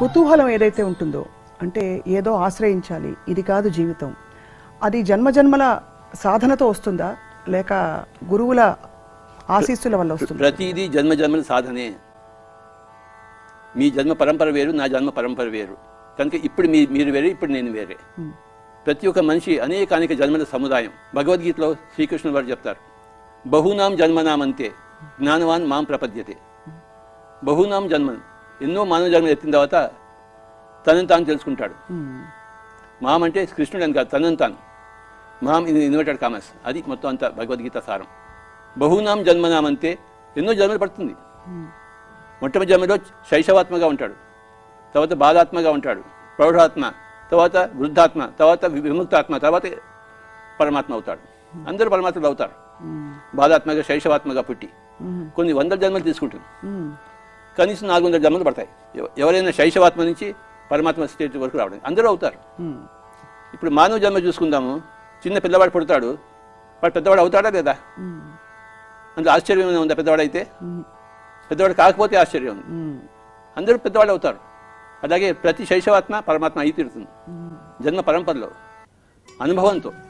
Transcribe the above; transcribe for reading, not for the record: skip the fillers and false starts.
కుతూహలం ఏదైతే ఉంటుందో, అంటే ఏదో ఆశ్రయించాలి, ఇది కాదు జీవితం, అది జన్మజన్మల సాధనతో వస్తుందా లేక గురువుల ఆశీస్సుల వల్ల వస్తుందా? ప్రతిదీ జన్మజన్మల సాధనే. మీ జన్మ పరంపర వేరు, నా జన్మ పరంపర వేరు కనుక ఇప్పుడు మీరు వేరే, ఇప్పుడు నేను వేరే. ప్రతి ఒక్క మనిషి అనేక జన్మల సముదాయం. భగవద్గీతలో శ్రీకృష్ణుడు వారు చెప్తారు, బహూనాం జన్మనామంతే జ్ఞానవాన్ మాం ప్రపద్యతే. బహూనాం జన్మన్, ఎన్నో మానవ జన్మలు ఎత్తిన తర్వాత తనని తాను తెలుసుకుంటాడు. మాం అంటే కృష్ణుడు అని కాదు, తనని తాను. మాం ఇన్వర్టెడ్ కామర్స్, అది మొత్తం అంతా భగవద్గీత సారం. బహూనాం జన్మనామంతే, ఎన్నో జన్మలు పడుతుంది. మొట్టమొదటి జన్మలో శైశవాత్మగా ఉంటాడు, తర్వాత బాలాత్మగా ఉంటాడు, ప్రౌఢాత్మ, తర్వాత వృద్ధాత్మ, తర్వాత విముక్తాత్మ, తర్వాత పరమాత్మ అవుతాడు. అందరూ పరమాత్మలు అవుతారు. బాలాత్మగా శైశవాత్మగా పుట్టి కొన్ని వందల జన్మలు తీసుకుంటుంది. కనీసం 400 జన్మలు పడతాయి ఎవరైనా శైశవాత్మ నుంచి పరమాత్మ స్టేట్ వరకు రావడానికి. అందరూ అవుతారు. ఇప్పుడు మానవ జన్మ చూసుకుందాము. చిన్న పిల్లవాడు పుడతాడు, వాడు పెద్దవాడు అవుతాడా లేదా? అందులో ఆశ్చర్యం ఉందా? పెద్దవాడు అయితే, పెద్దవాడు కాకపోతే ఆశ్చర్యం ఉంది. అందరూ పెద్దవాళ్ళు అవుతారు. అలాగే ప్రతి శైశవాత్మ పరమాత్మ అయి తీరుతుంది జన్మ పరంపరలో అనుభవంతో.